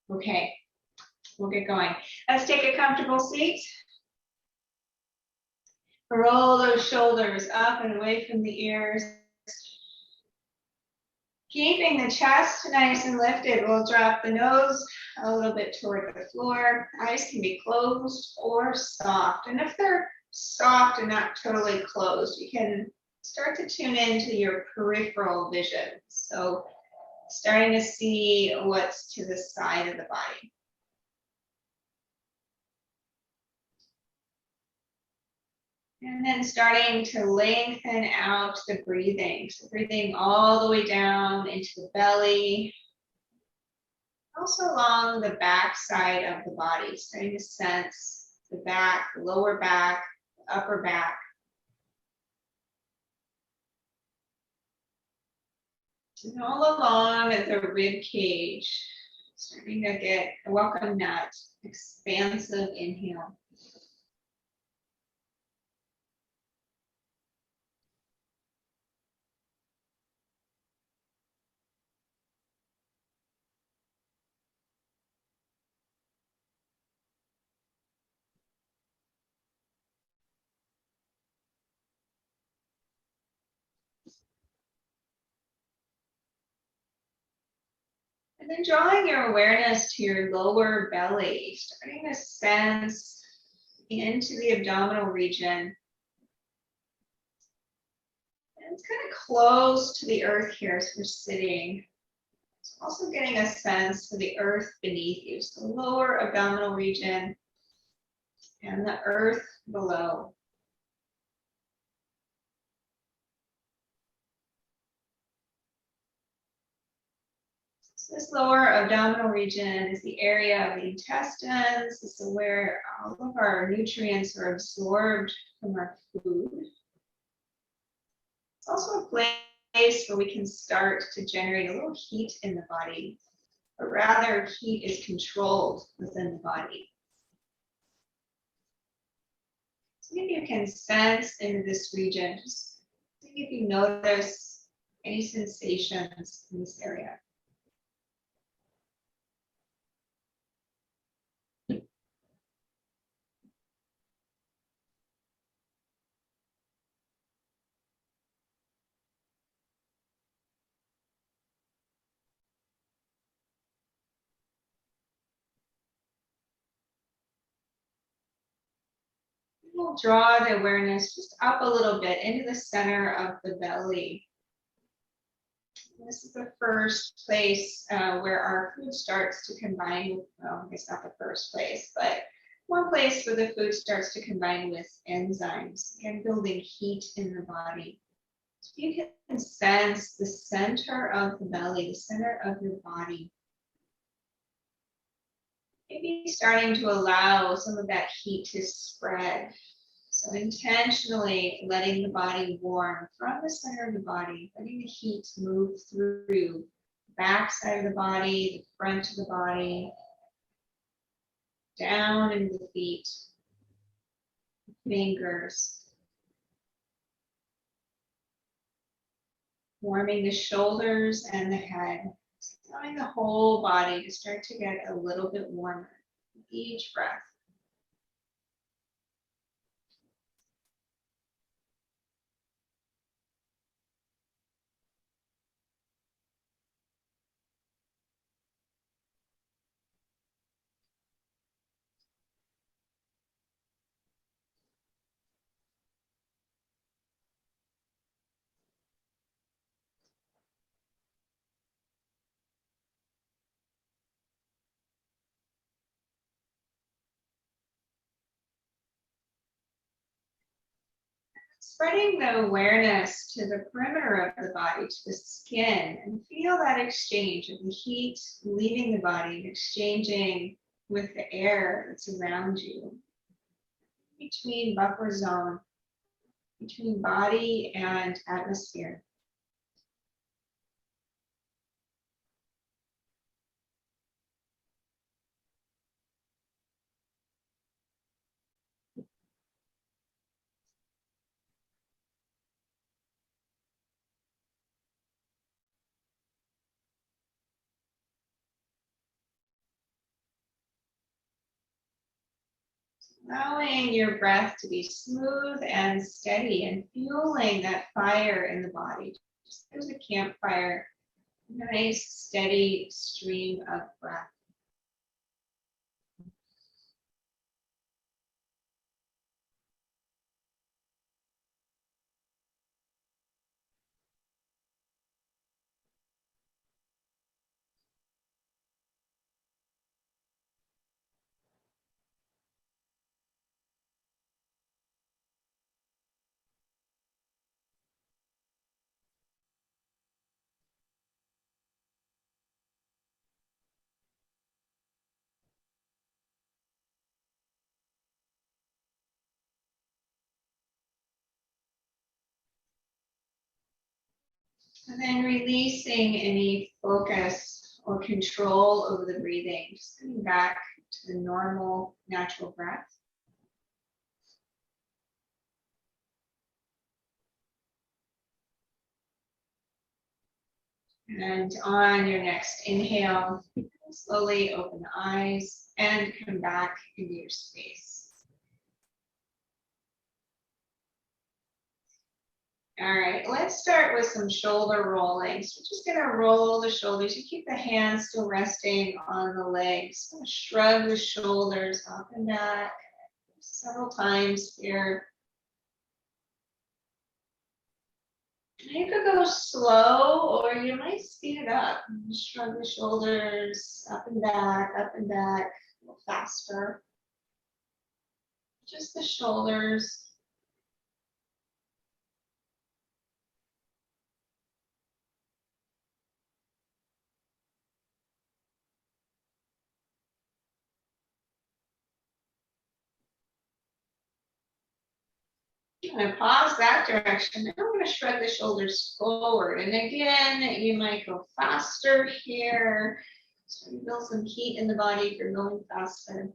Okay, we'll get going. Let's take a comfortable seat. Roll those shoulders up and away from the ears. Keeping the chest nice and lifted, we'll drop the nose a little bit toward the floor. Eyes can be closed or soft. And if they're soft and not totally closed, you can start to tune into your peripheral vision. So starting to see what's to the side of the body. And then starting to lengthen out the breathing. So breathing all the way down into the belly. Also along the back side of the body, starting to sense the back, the lower back, the upper back. And all along the rib cage, starting to get a welcome that expansive inhale. And then drawing your awareness to your lower belly, starting to sense into the abdominal region. And it's kind of close to the earth here as we're sitting. It's also getting a sense of the earth beneath you, so the lower abdominal region and the earth below. This lower abdominal region is the area of the intestines. This is where all of our nutrients are absorbed from our food. It's also a place where we can start to generate a little heat in the body, but rather heat is controlled within the body. So maybe you can sense into this region, just see if you notice any sensations in this area. We'll draw the awareness just up a little bit into the center of the belly. This is the first place where our food starts to combine with, well, I guess not the first place, but one place where the food starts to combine with enzymes, again, building heat in the body. So you can sense the center of the belly, the center of your body. Maybe starting to allow some of that heat to spread. So intentionally letting the body warm from the center of the body, letting the heat move through the back side of the body, the front of the body, down into the feet, fingers. Warming the shoulders and the head, allowing the whole body to start to get a little bit warmer with each breath. Spreading the awareness to the perimeter of the body, to the skin, and feel that exchange of the heat leaving the body and exchanging with the air that's around you. Between buffer zone, between body and atmosphere. Allowing your breath to be smooth and steady and fueling that fire in the body. Just as a campfire, nice steady stream of breath. And then releasing any focus or control over the breathing, just coming back to the normal, natural breath. And on your next inhale, slowly open the eyes and come back into your space. All right, let's start with some shoulder rolling. So we're just gonna roll the shoulders. You keep the hands still resting on the legs. Shrug the shoulders up and back several times here. You could go slow or you might speed it up. Shrug the shoulders up and back, a little faster. Just the shoulders. I'm going to pause that direction. Now I'm going to shrug the shoulders forward. And again, you might go faster here. So you build some heat in the body if you're going faster.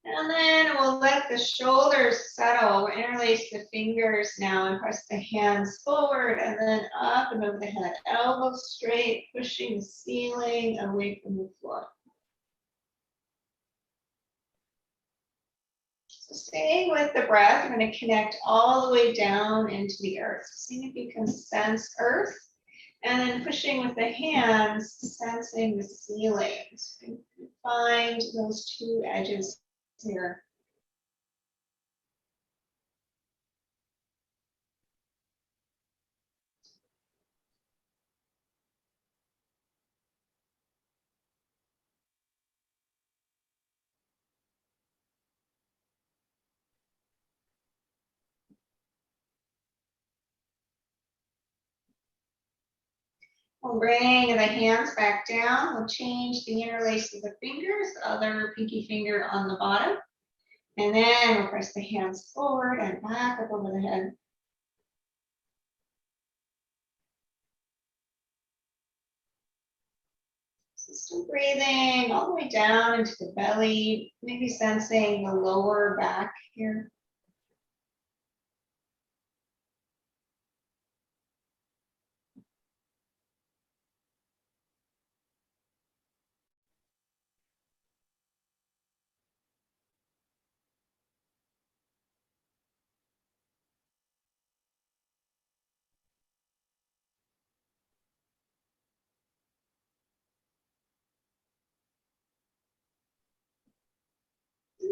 And then we'll let the shoulders settle. We'll interlace the fingers now and press the hands forward and then up and over the head. Elbows straight, pushing the ceiling away from the floor. So staying with the breath, I'm going to connect all the way down into the earth. See if you can sense earth. And then pushing with the hands, sensing the ceiling. So you can find those two edges here. We'll bring the hands back down. We'll change the interlace of the fingers, the other pinky finger on the bottom. And then we'll press the hands forward and back up over the head. So still breathing all the way down into the belly, maybe sensing the lower back here.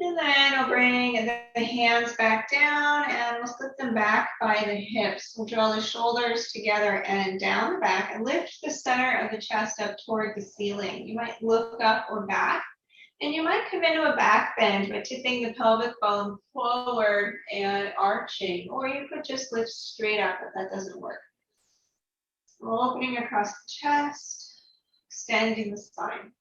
And then we'll bring the hands back down and we'll slip them back by the hips. We'll draw the shoulders together and down the back and lift the center of the chest up toward the ceiling. You might look up or back, and you might come into a back bend by tipping the pelvic bone forward and arching, or you could just lift straight up if that doesn't work. We're opening across the chest, extending the spine.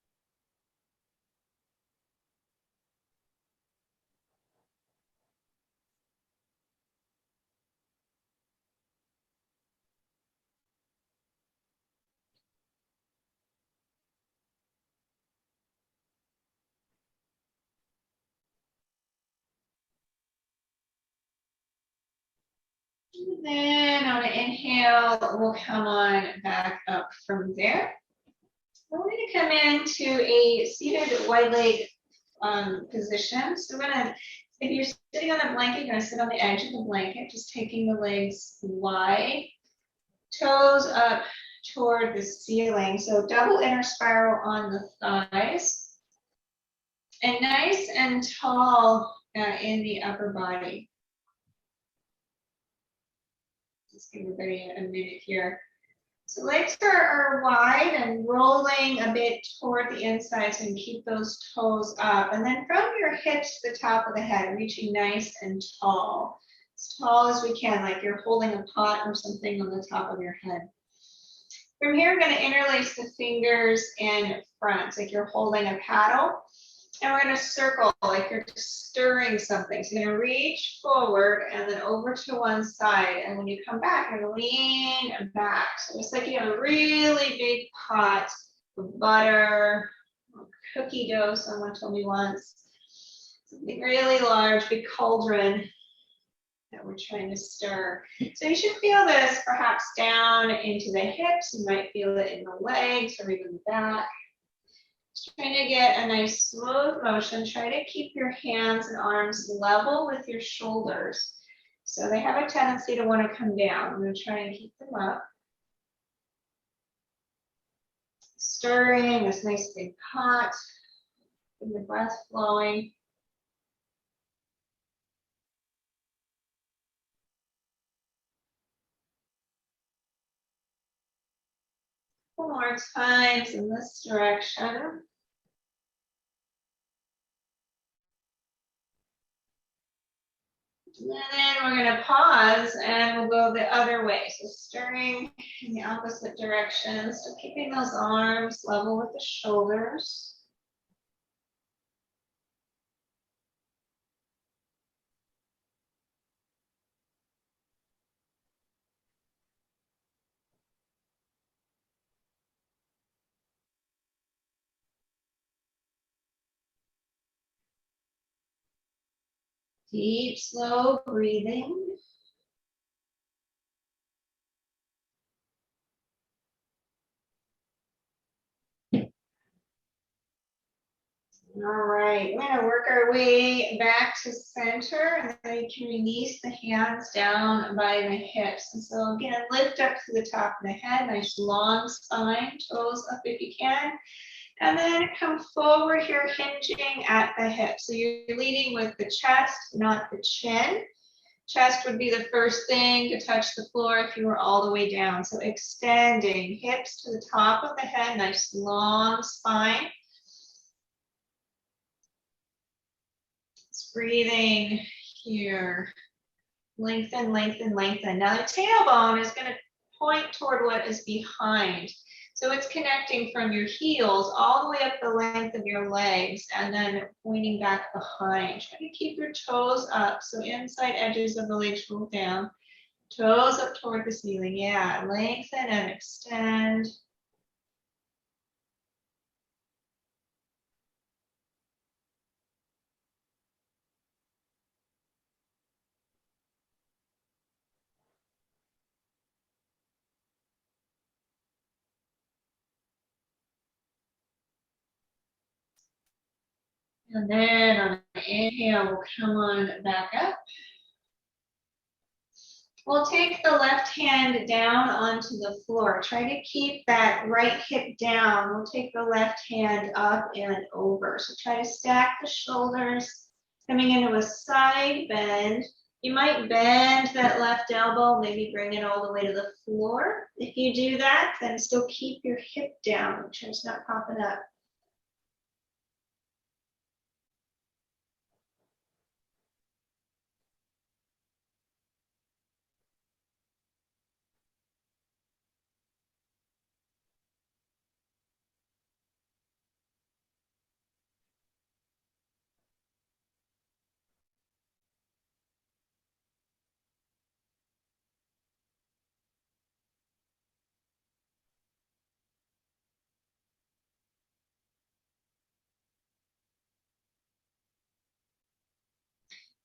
And then on an inhale, we'll come on back up from there. We're going to come into a seated wide leg position. So we're going to, if you're sitting on a blanket, you're going to sit on the edge of the blanket, just taking the legs wide, toes up toward the ceiling. So double inner spiral on the thighs, and nice and tall in the upper body. Just give everybody a minute here. So legs are wide and rolling a bit toward the inside, so you can keep those toes up. And then from your hips to the top of the head, reaching nice and tall. As tall as we can, like you're holding a pot or something on the top of your head. From here, we're going to interlace the fingers in front, like you're holding a paddle. And we're going to circle like you're stirring something. So you're going to reach forward and then over to one side. And when you come back, you're going to lean back. So it's like you have a really big pot of butter, or cookie dough, someone told me once. Something really large, big cauldron that we're trying to stir. So you should feel this perhaps down into the hips. You might feel it in the legs or even the back. Trying to get a nice smooth motion. Try to keep your hands and arms level with your shoulders. So they have a tendency to want to come down. I'm going to try and keep them up. Stirring this nice big pot. Get the breath flowing. Couple more times in this direction. And then we're going to pause and we'll go the other way. So stirring in the opposite direction. So keeping those arms level with the shoulders. Deep, slow breathing. All right, we're going to work our way back to center, and then you can release the hands down by the hips. And so again, lift up to the top of the head, nice long spine, toes up if you can. And then come forward here, hinging at the hips. So you're leading with the chest, not the chin. Chest would be the first thing to touch the floor if you were all the way down. So extending hips to the top of the head, nice long spine. Breathing here. Lengthen, lengthen, lengthen. Now the tailbone is going to point toward what is behind. So it's connecting from your heels all the way up the length of your legs and then pointing back behind. Try to keep your toes up. So inside edges of the legs roll down. Toes up toward the ceiling. Yeah, lengthen and extend. And then on an inhale, we'll come on back up. We'll take the left hand down onto the floor. Try to keep that right hip down. We'll take the left hand up and over. So try to stack the shoulders, coming into a side bend. You might bend that left elbow, maybe bring it all the way to the floor. If you do that, then still keep your hip down, make sure it's not popping up.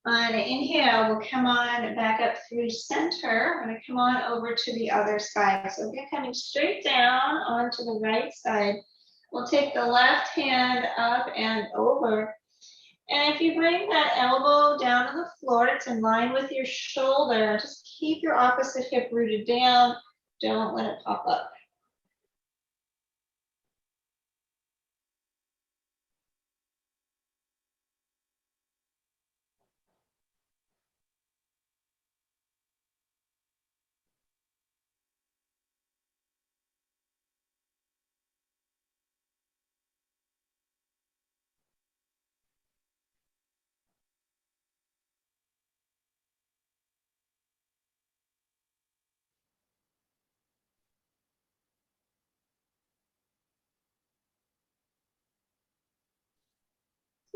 On inhale, we'll come on back up through center. We're going to come on over to the other side. So again, coming straight down onto the right side. We'll take the left hand up and over. And if you bring that elbow down to the floor, it's in line with your shoulder. Just keep your opposite hip rooted down. Don't let it pop up.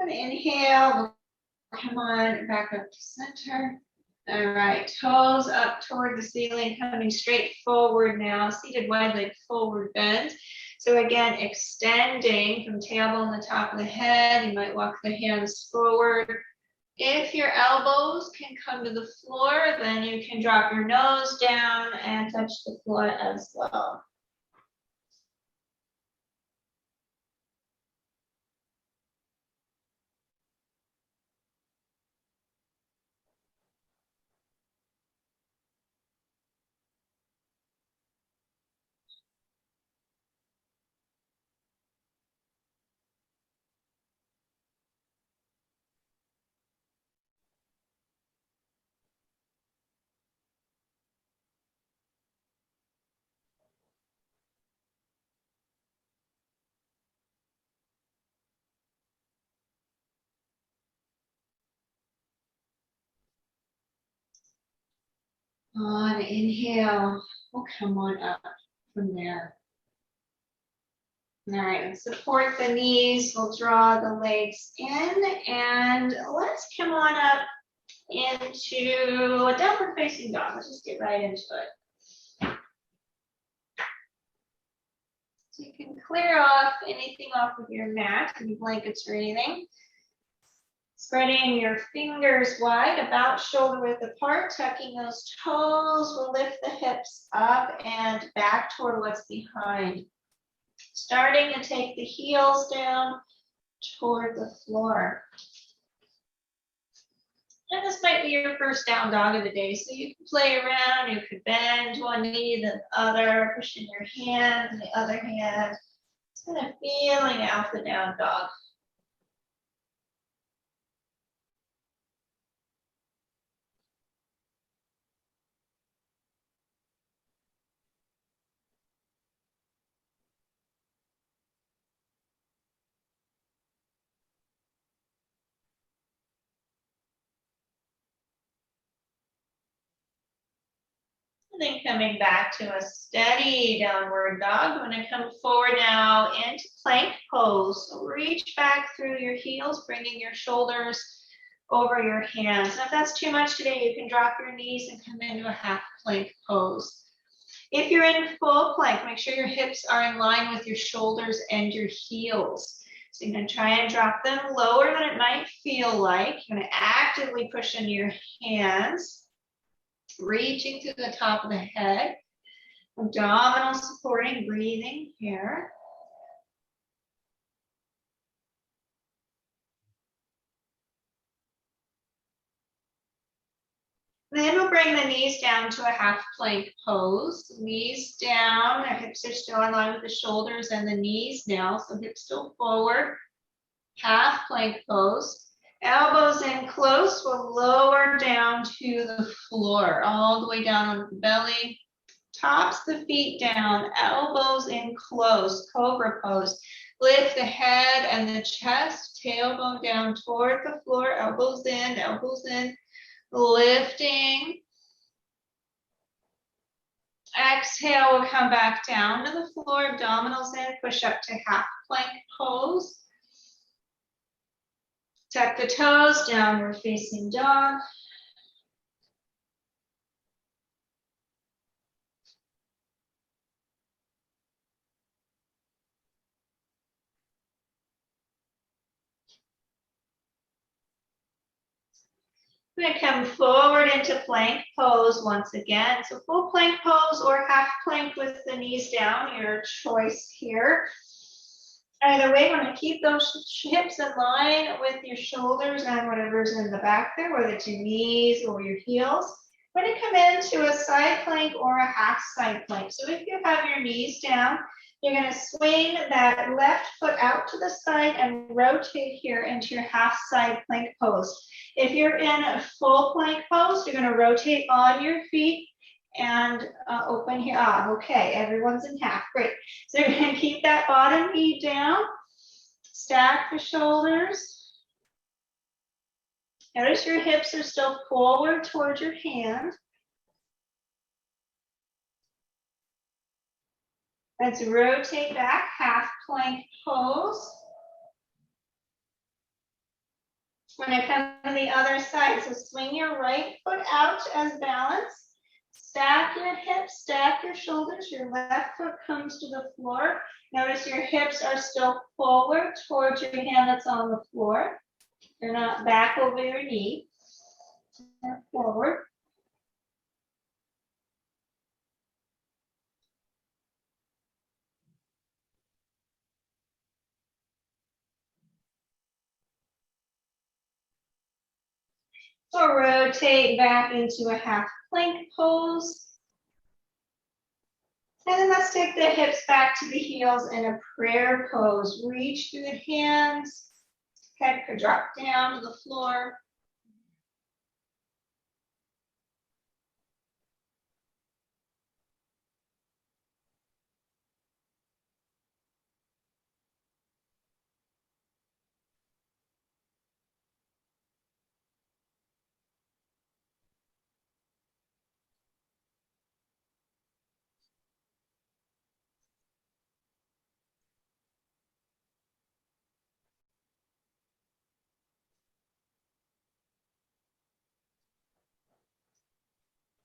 Good, inhale, we'll come on back up to center. All right, toes up toward the ceiling, coming straight forward now, seated wide leg forward bend. So again, extending from tailbone to the top of the head. You might walk the hands forward. If your elbows can come to the floor, then you can drop your nose down and touch the floor as well. On inhale, we'll come on up from there. All right, and support the knees. We'll draw the legs in, and let's come on up into a downward facing dog. Let's just get right into it. So you can clear off anything off of your mat, any blankets or anything. Spreading your fingers wide, about shoulder width apart, tucking those toes. We'll lift the hips up and back toward what's behind. Starting to take the heels down toward the floor. And this might be your first down dog of the day, so you can play around. You could bend one knee, then the other, pushing your hand and the other hand. Just kind of feeling out the down dog. And then coming back to a steady downward dog. I'm going to come forward now into plank pose. So reach back through your heels, bringing your shoulders over your hands. And if that's too much today, you can drop your knees and come into a half plank pose. If you're in full plank, make sure your hips are in line with your shoulders and your heels. So you're going to try and drop them lower than it might feel like. You're going to actively push into your hands. Reaching to the top of the head, abdominal supporting, breathing here. Then we'll bring the knees down to a half plank pose. Knees down, our hips are still in line with the shoulders and the knees now, so hips still forward. Half plank pose. Elbows in close, we'll lower down to the floor, all the way down on the belly. Tops the feet down, elbows in close, cobra pose. Lift the head and the chest, tailbone down toward the floor, elbows in, lifting. Exhale, we'll come back down to the floor, abdominals in, push up to half plank pose. Tuck the toes, downward facing dog. We're going to come forward into plank pose once again. So full plank pose or half plank with the knees down, your choice here. Either way, we're going to keep those hips in line with your shoulders and whatever's in the back there, whether it's your knees or your heels. We're going to come into a side plank or a half side plank. So if you have your knees down, you're going to swing that left foot out to the side and rotate here into your half side plank pose. If you're in a full plank pose, you're going to rotate on your feet and open here. Okay, everyone's in half. Great. So you're going to keep that bottom knee down, stack the shoulders. Notice your hips are still forward towards your hand. Let's rotate back, half plank pose. We're going to come to the other side. So swing your right foot out as balance. Stack your hips, stack your shoulders. Your left foot comes to the floor. Notice your hips are still forward towards your hand that's on the floor. They're not back over your knee. They're forward. So rotate back into a half plank pose. And then let's take the hips back to the heels in a prayer pose. Reach through the hands. Head could drop down to the floor.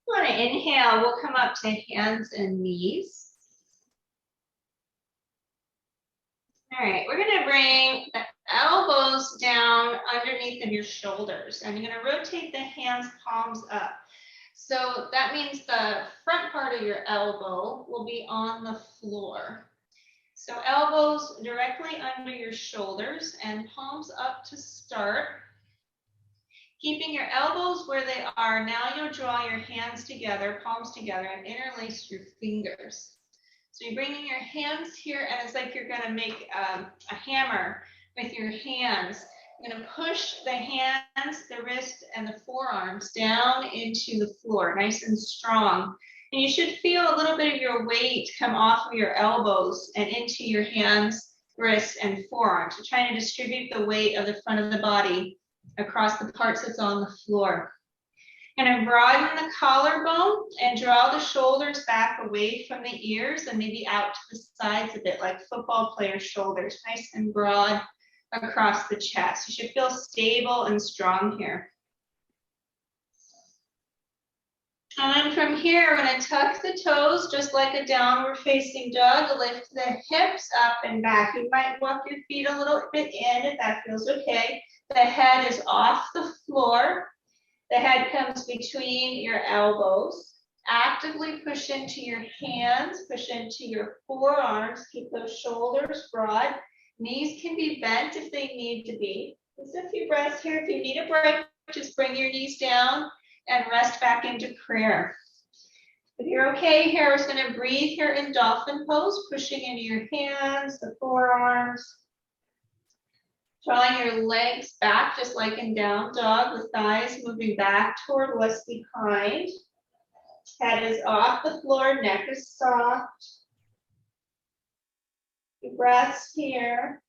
Want to inhale, we'll come up to hands and knees. All right, we're going to bring the elbows down underneath of your shoulders, and you're going to rotate the hands, palms up. So that means the front part of your elbow will be on the floor. So elbows directly under your shoulders and palms up to start. Keeping your elbows where they are, now you'll draw your hands together, palms together, and interlace your fingers. So you're bringing your hands here, and it's like you're going to make a hammer with your hands. You're going to push the hands, the wrist, and the forearms down into the floor, nice and strong. And you should feel a little bit of your weight come off of your elbows and into your hands, wrists, and forearms. You're trying to distribute the weight of the front of the body across the parts that's on the floor. And broaden the collarbone and draw the shoulders back away from the ears and maybe out to the sides a bit, like football players' shoulders, nice and broad across the chest. You should feel stable and strong here. And from here, we're going to tuck the toes just like a downward facing dog. Lift the hips up and back. You might walk your feet a little bit in if that feels okay. The head is off the floor. The head comes between your elbows. Actively push into your hands, push into your forearms. Keep those shoulders broad. Knees can be bent if they need to be. Just a few breaths here. If you need a break, just bring your knees down and rest back into prayer. If you're okay here, we're just going to breathe here in dolphin pose, pushing into your hands, the forearms. Drawing your legs back, just like in down dog, the thighs moving back toward what's behind. Head is off the floor, neck is soft. Your breaths here.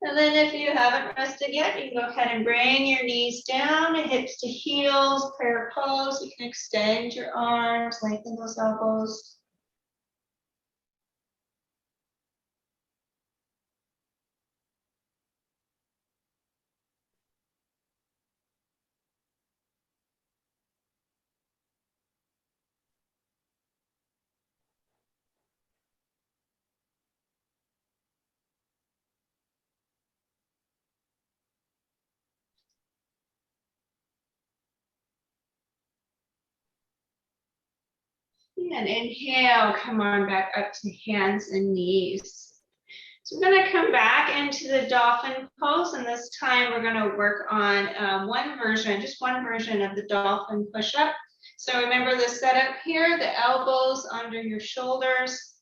And then if you haven't rested yet, you can go ahead and bring your knees down, hips to heels, prayer pose. You can extend your arms, lengthen those elbows. And inhale, come on back up to hands and knees. So we're going to come back into the dolphin pose, and this time we're going to work on just one version of the dolphin push-up. So remember the setup here, the elbows under your shoulders,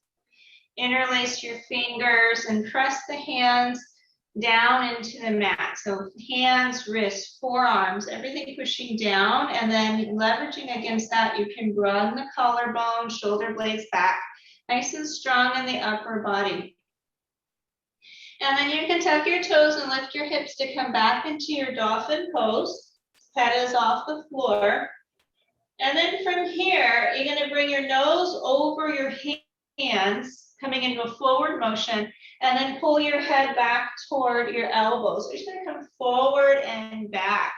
interlace your fingers and press the hands down into the mat. So hands, wrists, forearms, everything pushing down, and then leveraging against that, you can run the collarbone, shoulder blades back, nice and strong in the upper body. And then you can tuck your toes and lift your hips to come back into your dolphin pose. Head is off the floor. And then from here, you're going to bring your nose over your hands, coming into a forward motion, and then pull your head back toward your elbows. So you're just going to come forward and back.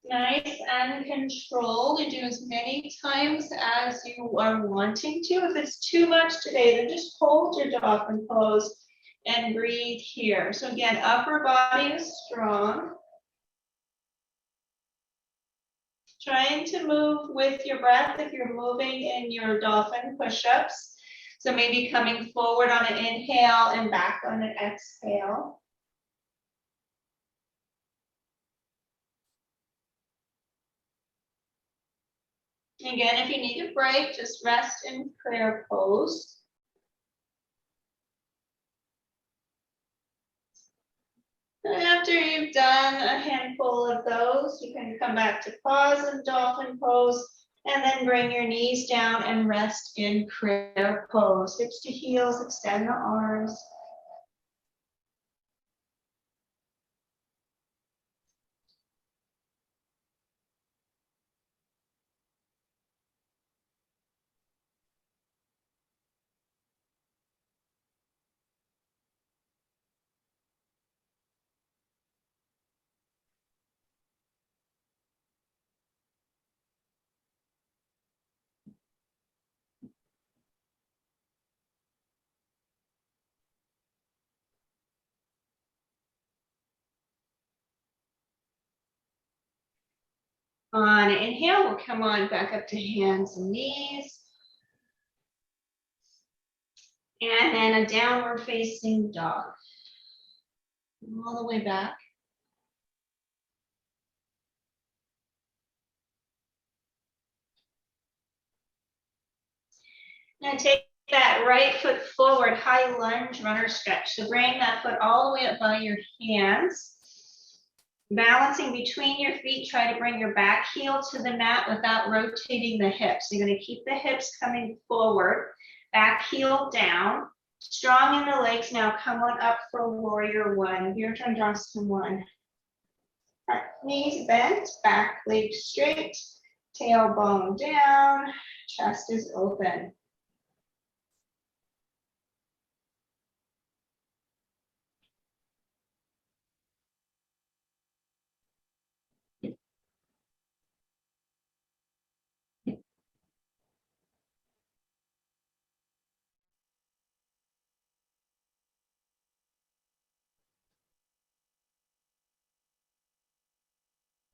Nice and controlled. You do as many times as you are wanting to. If it's too much today, then just hold your dolphin pose and breathe here. So again, upper body is strong. Trying to move with your breath if you're moving in your dolphin push-ups. So maybe coming forward on an inhale and back on an exhale. Again, if you need a break, just rest in prayer pose. And after you've done a handful of those, you can come back to pause and dolphin pose, and then bring your knees down and rest in prayer pose. Hips to heels, extend the arms. On inhale, we'll come on back up to hands and knees. And then a downward facing dog. All the way back. Now take that right foot forward, high lunge, runner stretch. So bring that foot all the way up by your hands. Balancing between your feet, try to bring your back heel to the mat without rotating the hips. You're going to keep the hips coming forward, back heel down. Strong in the legs. Now come on up for warrior one. Your turn, Johnston one. Front knees bent, back leg straight, tailbone down, chest is open.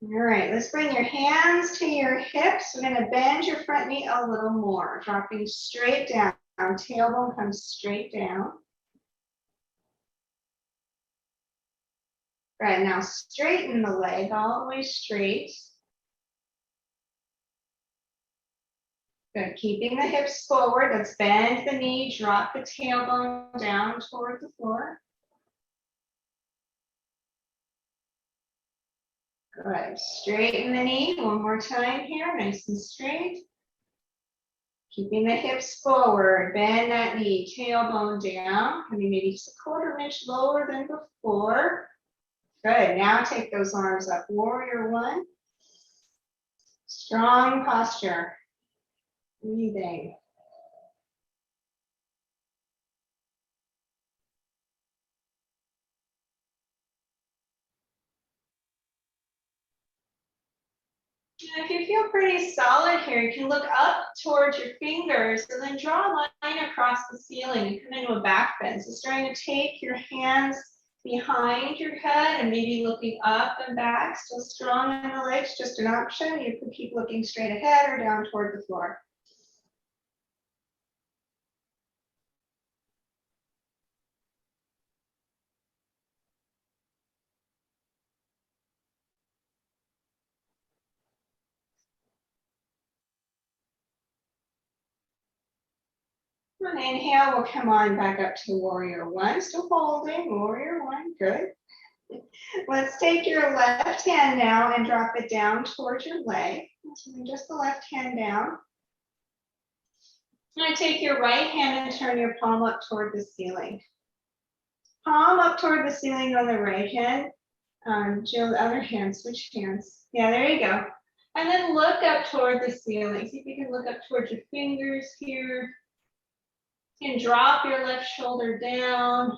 All right, let's bring your hands to your hips. We're going to bend your front knee a little more, dropping straight down. Tailbone comes straight down. Right, now straighten the leg all the way straight. Good, keeping the hips forward. Let's bend the knee, drop the tailbone down toward the floor. Good, straighten the knee one more time here, nice and straight. Keeping the hips forward, bend that knee, tailbone down, coming maybe just a quarter inch lower than before. Good, now take those arms up, warrior one. Strong posture, breathing. If you feel pretty solid here, you can look up towards your fingers and then draw a line across the ceiling and come into a back bend. So starting to take your hands behind your head and maybe looking up and back, still strong in the legs, just an option. You could keep looking straight ahead or down toward the floor. On inhale, we'll come on back up to warrior one. Still holding, warrior one, good. Let's take your left hand now and drop it down towards your leg. So just the left hand down. Now take your right hand and turn your palm up toward the ceiling. Palm up toward the ceiling on the right hand. Jill, the other hand, switch hands. Yeah, there you go. And then look up toward the ceiling. See if you can look up towards your fingers here. You can drop your left shoulder down.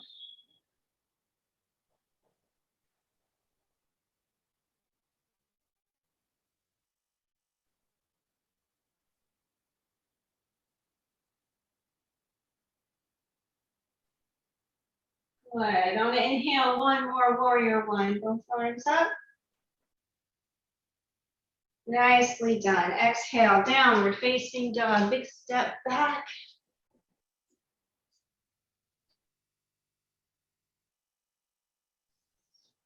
Good. On the inhale, one more warrior one. Both arms up. Nicely done. Exhale, downward facing dog. Big step back.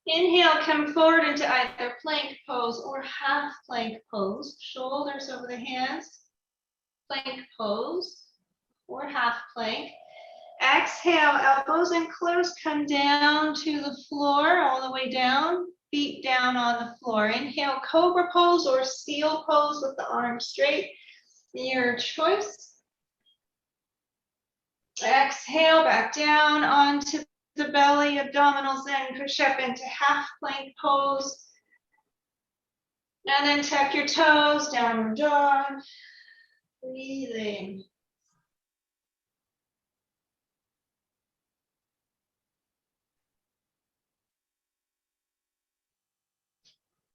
Inhale, come forward into either plank pose or half plank pose. Shoulders over the hands. Plank pose or half plank. Exhale, elbows and close, come down to the floor, all the way down, feet down on the floor. Inhale, cobra pose or seal pose with the arms straight, your choice. Exhale, back down onto the belly, abdominals in, push up into half plank pose. And then tuck your toes, downward dog, breathing.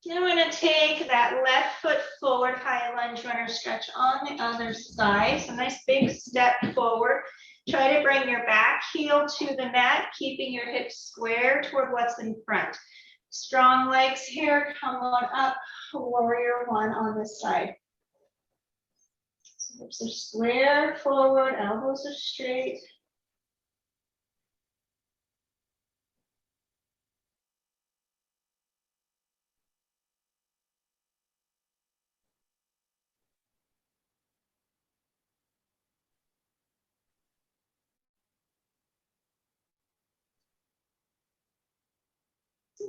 Now I'm going to take that left foot forward, high lunge runner stretch on the other side. So nice big step forward. Try to bring your back heel to the mat, keeping your hips square toward what's in front. Strong legs here, come on up, warrior one on this side. So hips are square forward, elbows are straight.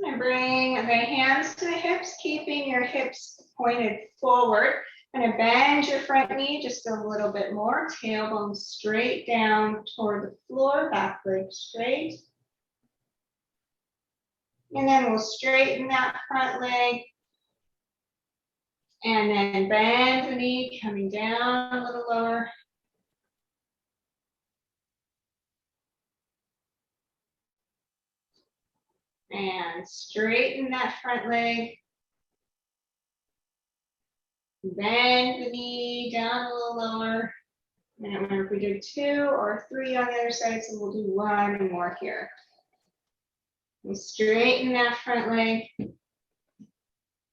And bring the hands to the hips, keeping your hips pointed forward. Kind of bend your front knee just a little bit more. Tailbone straight down toward the floor, back leg straight. And then we'll straighten that front leg. And then bend the knee, coming down a little lower. And straighten that front leg. Bend the knee down a little lower. And I wonder if we did 2 or 3 on the other side, so we'll do 1 more here. And straighten that front leg.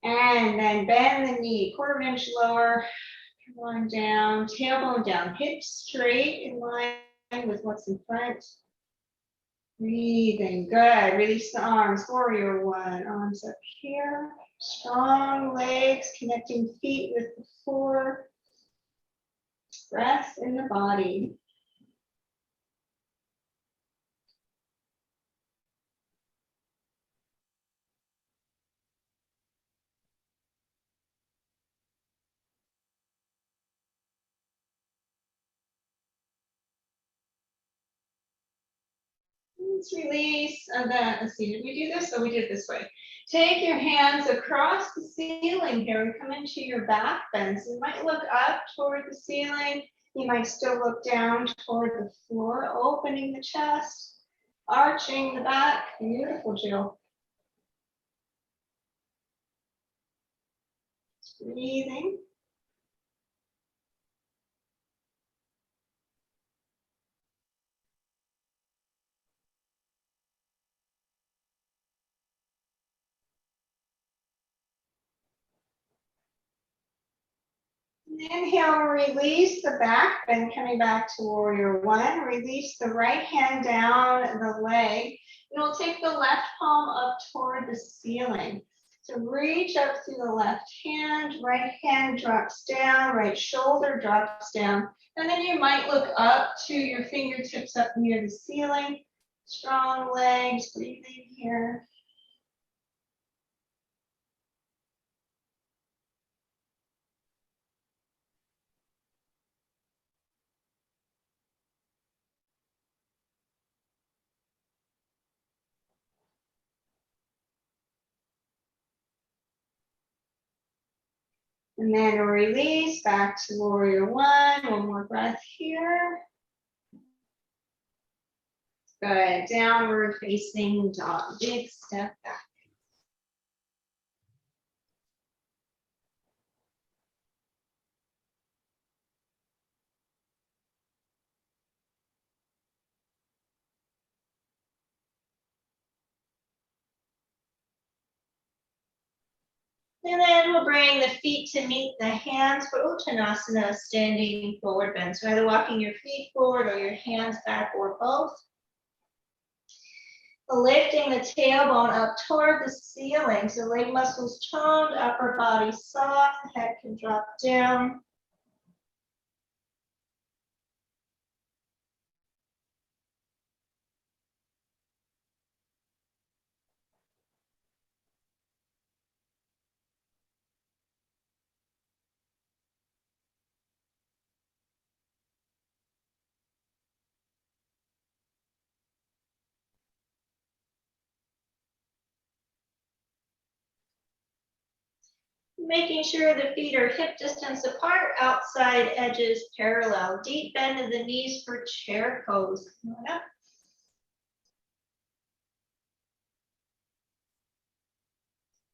And then bend the knee, 1/4 inch lower. Come on down, tailbone down, hips straight in line with what's in front. Breathing, good. Release the arms, warrior one. Arms up here. Strong legs, connecting feet with the floor. Breath in the body. Let's release let's see, did we do this? Oh, we did it this way. Take your hands across the ceiling here and come into your back bend. So you might look up toward the ceiling. You might still look down toward the floor, opening the chest, arching the back. Beautiful, Jill. Breathing. Inhale, release the back, then coming back to warrior one. Release the right hand down the leg. And we'll take the left palm up toward the ceiling. So reach up through the left hand drops down, right shoulder drops down. And then you might look up to your fingertips up near the ceiling. Strong legs, breathing here. And then release back to warrior one. One more breath here. Good. Downward facing dog. Big step back. And then we'll bring the feet to meet the hands for Uttanasana, standing forward bend. So either walking your feet forward or your hands back or both. Lifting the tailbone up toward the ceiling. So leg muscles toned, upper body soft, the head can drop down. Making sure the feet are hip distance apart, outside edges parallel. Deep bend of the knees for chair pose. Come on up.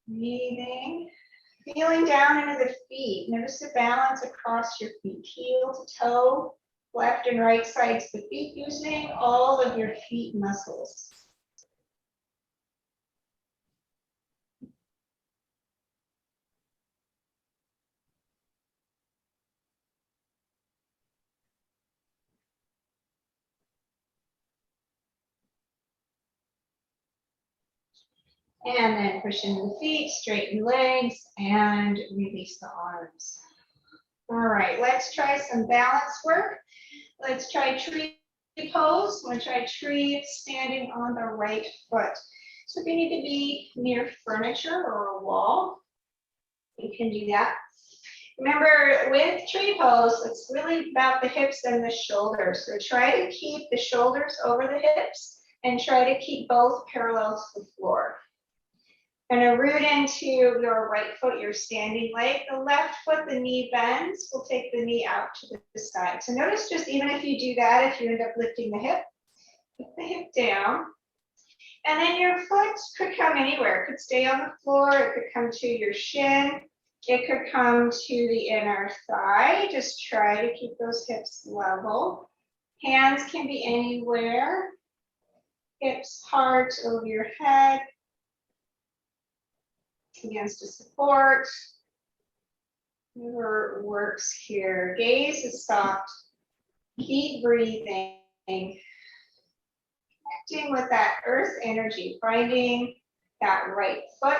Breathing. Feeling down into the feet. Notice the balance across your feet. Heel to toe, left and right sides of the feet, using all of your feet muscles. And then push into the feet, straighten the legs, and release the arms. All right, let's try some balance work. Let's try tree pose. We'll try tree standing on the right foot. So if you need to be near furniture or a wall, you can do that. Remember, with tree pose, it's really about the hips and the shoulders. So try to keep the shoulders over the hips and try to keep both parallel to the floor. Gonna root into your right foot, your standing leg. The left foot, the knee bends. We'll take the knee out to the side. So notice just even if you do that, if you end up lifting the hip, put the hip down. And then your foot could come anywhere. It could stay on the floor. It could come to your shin. It could come to the inner thigh. Just try to keep those hips level. Hands can be anywhere. Hips, heart over your head. Hands to support. Whatever works here. Gaze is soft. Keep breathing. Connecting with that earth energy. Finding that right foot.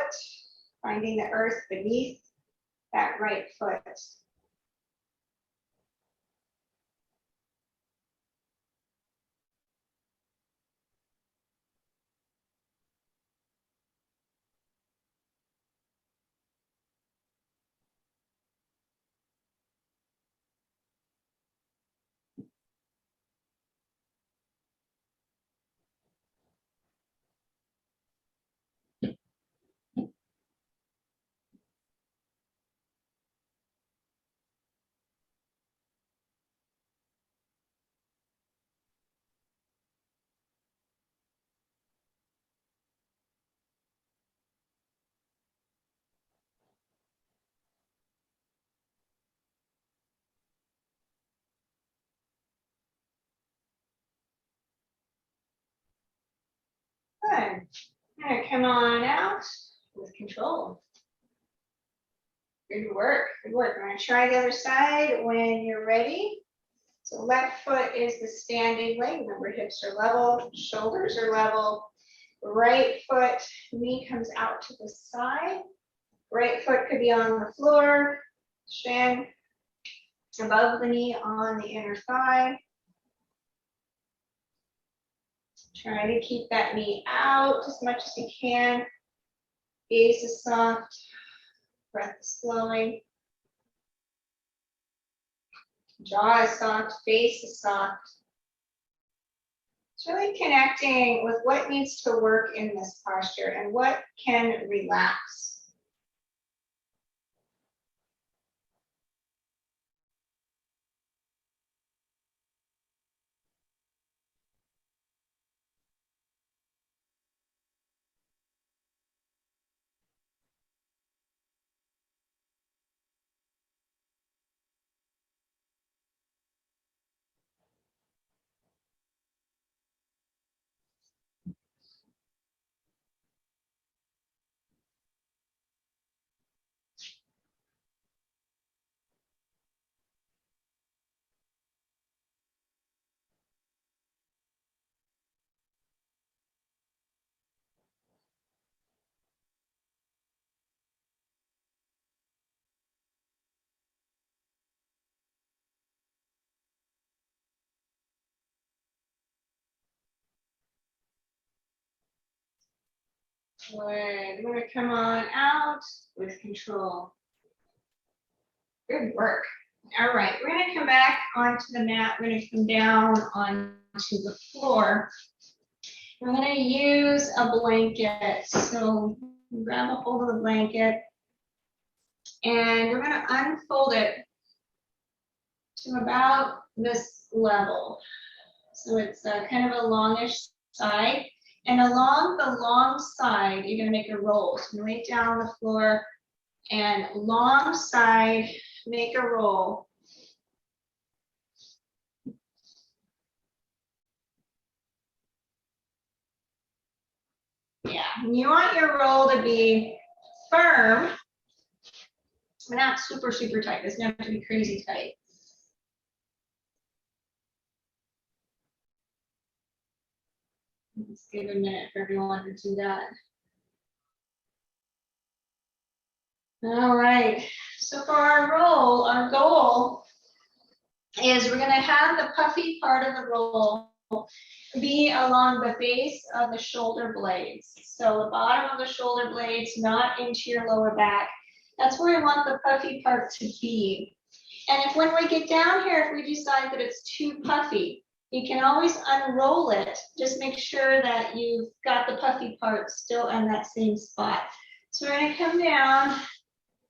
Finding the earth beneath that right foot. Good. All right, come on out with control. Good work, good work. I'm gonna try the other side when you're ready. So left foot is the standing leg. Remember, hips are level, shoulders are level. Right foot, knee comes out to the side. Right foot could be on the floor, shin above the knee on the inner thigh. Try to keep that knee out as much as you can. Gaze is soft, breath is flowing. Jaw is soft, face is soft. It's really connecting with what needs to work in this posture and what can relax. Good. We're going to come on out with control. Good work. All right, we're going to come back onto the mat. We're going to come down onto the floor. We're going to use a blanket. So grab a hold of the blanket and we're going to unfold it to about this level. So it's kind of a longish side. And along the long side, you're going to make a roll. So you lay down on the floor and long side, make a roll. Yeah, you want your roll to be firm, but not super, super tight. It doesn't have to be crazy tight. Let's give a minute for everyone to do that. All right, so for our roll, our goal is we're going to have the puffy part of the roll be along the base of the shoulder blades. So the bottom of the shoulder blades, not into your lower back. That's where we want the puffy part to be. And if when we get down here, if we decide that it's too puffy, you can always unroll it. Just make sure that you've got the puffy part still in that same spot. So we're going to come down,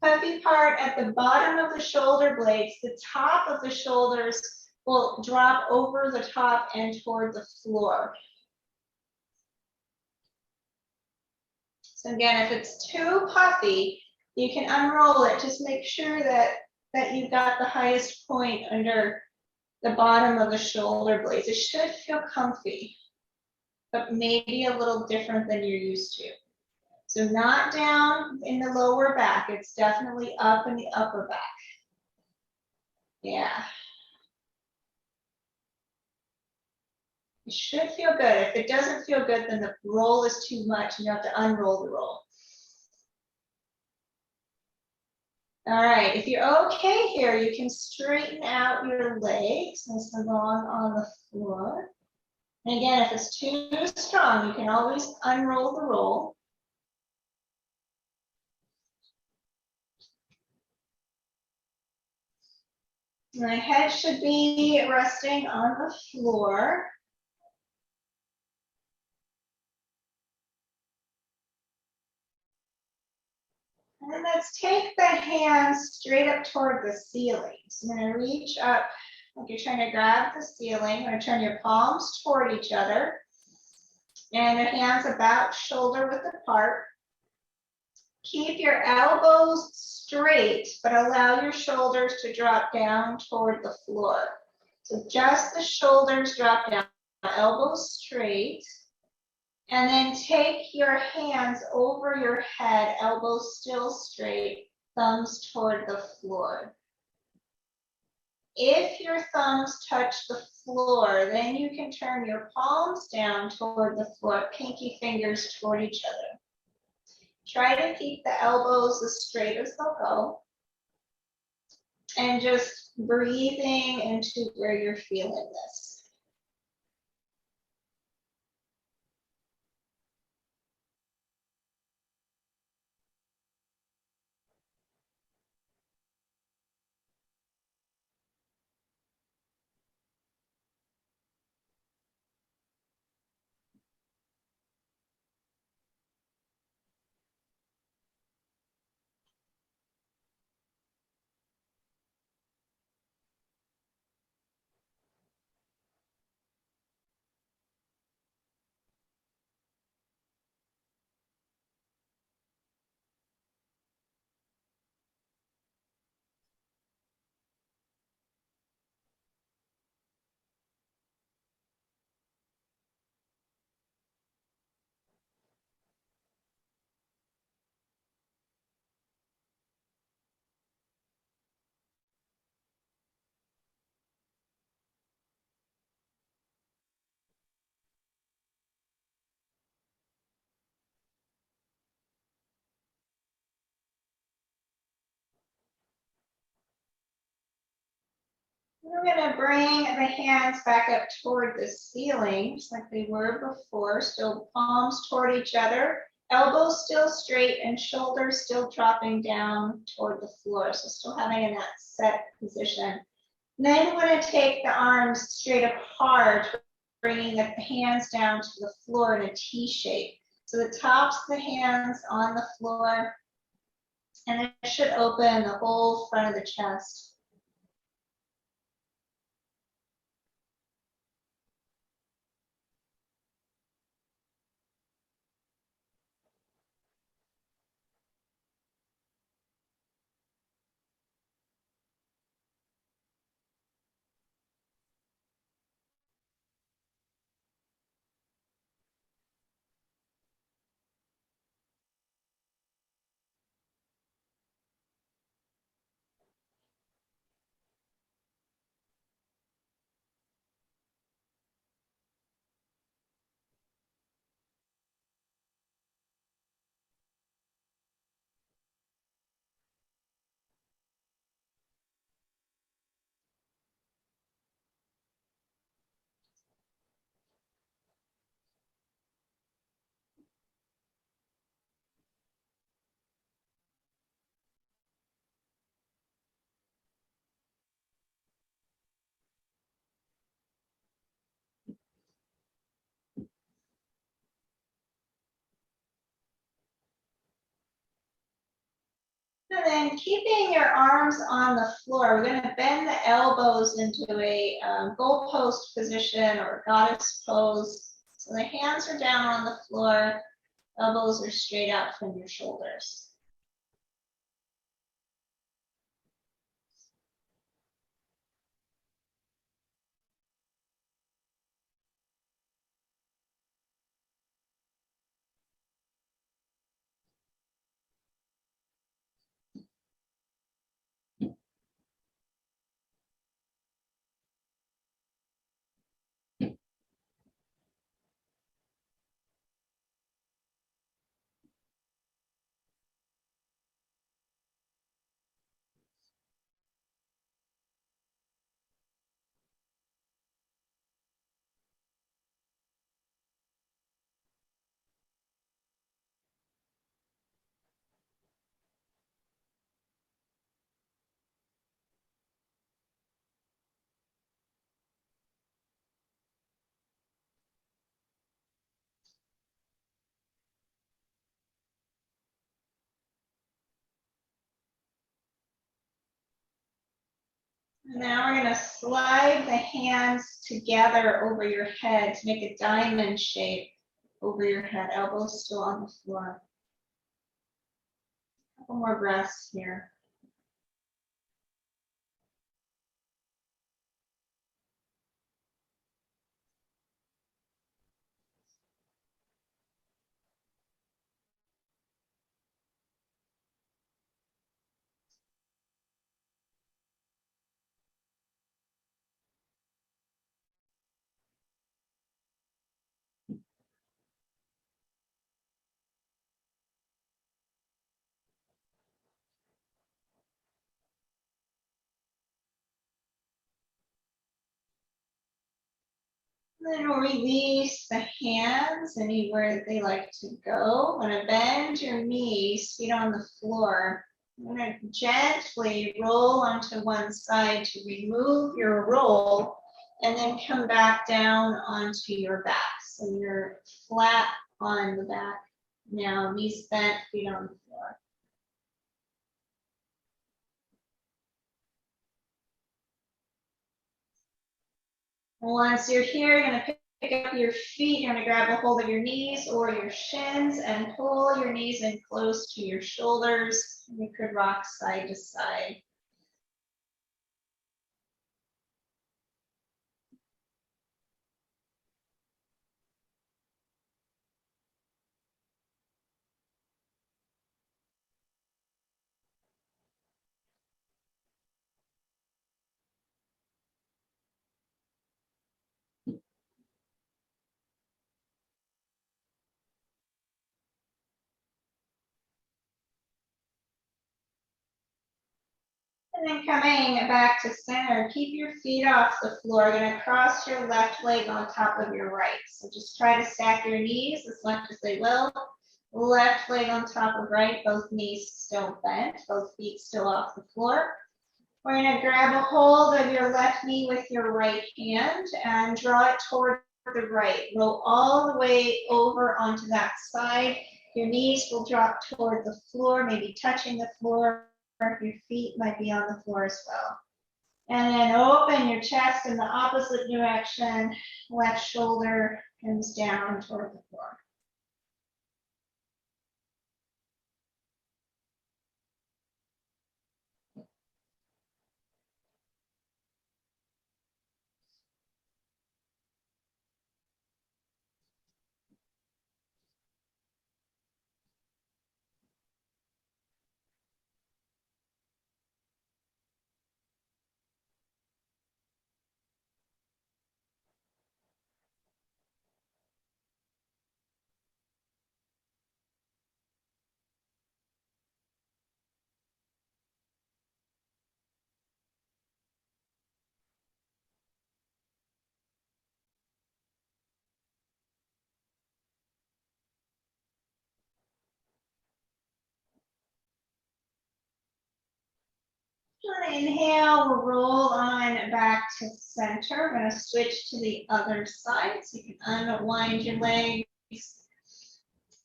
puffy part at the bottom of the shoulder blades. The top of the shoulders will drop over the top and toward the floor. So again, if it's too puffy, you can unroll it. Just make sure that you've got the highest point under the bottom of the shoulder blades. It should feel comfy, but maybe a little different than you're used to. So not down in the lower back, it's definitely up in the upper back. Yeah. It should feel good. If it doesn't feel good, then the roll is too much and you have to unroll the roll. All right, if you're okay here, you can straighten out your legs nice and long on the floor. And again, if it's too strong, you can always unroll the roll. My head should be resting on the floor. And then let's take the hands straight up toward the ceiling. So I'm going to reach up like you're trying to grab the ceiling. You're going to turn your palms toward each other. And your hands about shoulder width apart. Keep your elbows straight, but allow your shoulders to drop down toward the floor. So just the shoulders drop down, elbows straight. And then take your hands over your head, elbows still straight, thumbs toward the floor. If your thumbs touch the floor, then you can turn your palms down toward the floor, pinky fingers toward each other. Try to keep the elbows as straight as they'll go. And just breathing into where you're feeling this. We're going to bring the hands back up toward the ceiling, just like they were before, still palms toward each other, elbows still straight and shoulders still dropping down toward the floor, so still having in that set position. And then we're going to take the arms straight apart, bringing the hands down to the floor in a T shape. So the tops of the hands on the floor, and it should open the whole front of the chest. And then keeping your arms on the floor, we're going to bend the elbows into a goalpost position or goddess pose. So the hands are down on the floor, elbows are straight out from your shoulders. Now we're going to slide the hands together over your head to make a diamond shape over your head, elbows still on the floor. A couple more breaths here. Then we'll release the hands anywhere that they like to go. I'm going to bend your knees, feet on the floor. I'm going to gently roll onto one side to remove your roll and then come back down onto your back. So you're flat on the back now, knees bent, feet on the floor. Once you're here, you're going to pick up your feet. You're going to grab a hold of your knees or your shins and pull your knees in close to your shoulders. You could rock side to side. And then coming back to center, keep your feet off the floor. You're going to cross your left leg on top of your right. So just try to stack your knees as much as they will. Left leg on top of right, both knees still bent, both feet still off the floor. We're going to grab a hold of your left knee with your right hand and draw it toward the right. Roll all the way over onto that side. Your knees will drop toward the floor, maybe touching the floor. Your feet might be on the floor as well. And then open your chest in the opposite direction. Left shoulder comes down toward the floor. Inhale, we'll roll on back to center. We're going to switch to the other side so you can unwind your legs.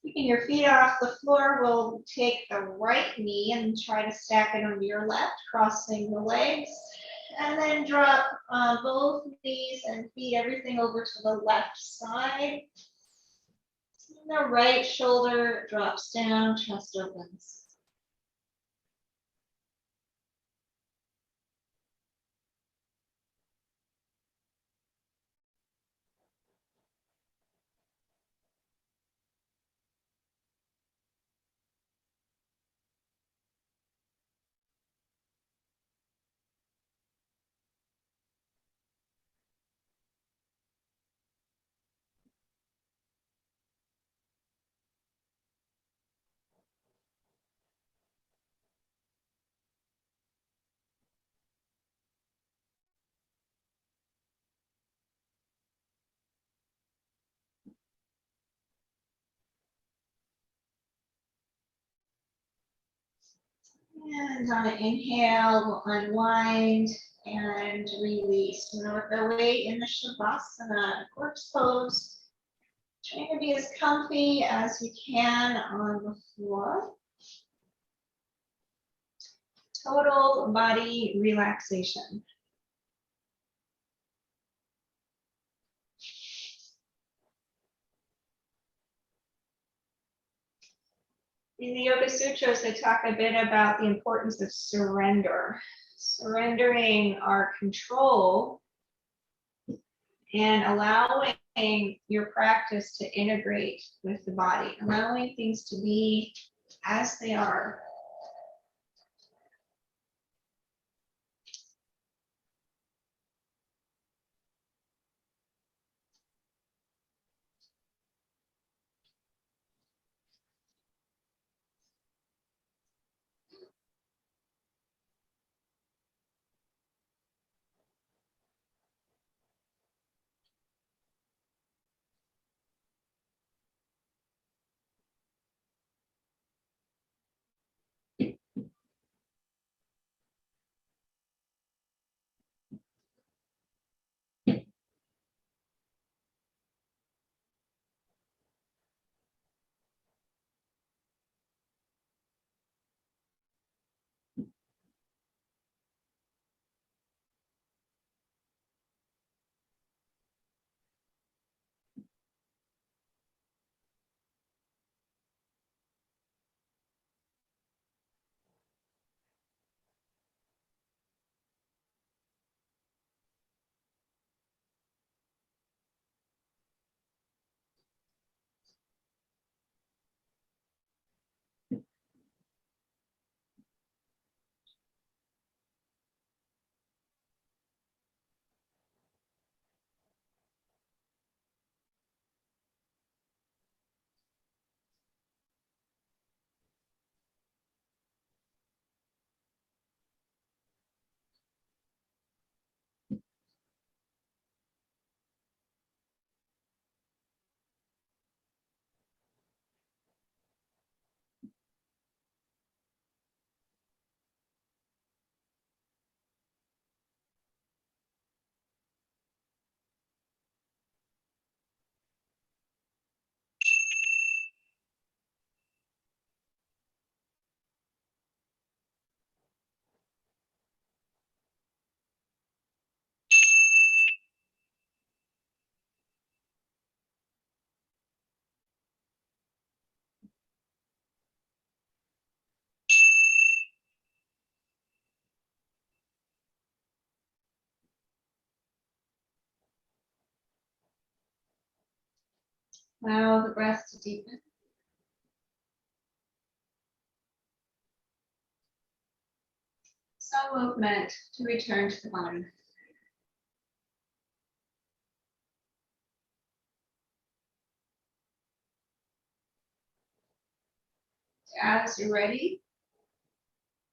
Keeping your feet off the floor, we'll take the right knee and try to stack it on your left, crossing the legs. And then drop both knees and feet, everything over to the left side. And the right shoulder drops down, chest opens. And on an inhale, we'll unwind and release. We're going to work our way in the Shavasana, corpse pose. Trying to be as comfy as you can on the floor. Total body relaxation. In the Yoga Sutras, they talk a bit about the importance of surrender. Surrendering our control and allowing your practice to integrate with the body, allowing things to be as they are. Allow the breath to deepen. Some movement to return to the body. As you're ready,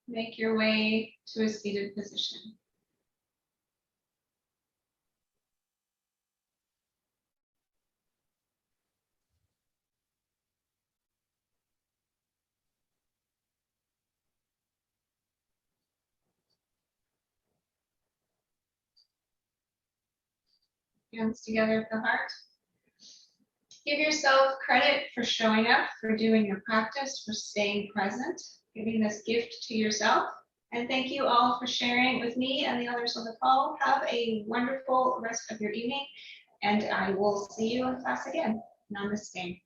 make your way to a seated position. Hands together at the heart. Give yourself credit for showing up, for doing your practice, for staying present, giving this gift to yourself. And thank you all for sharing with me and the others on the call. Have a wonderful rest of your evening, and I will see you in class again. Namaste.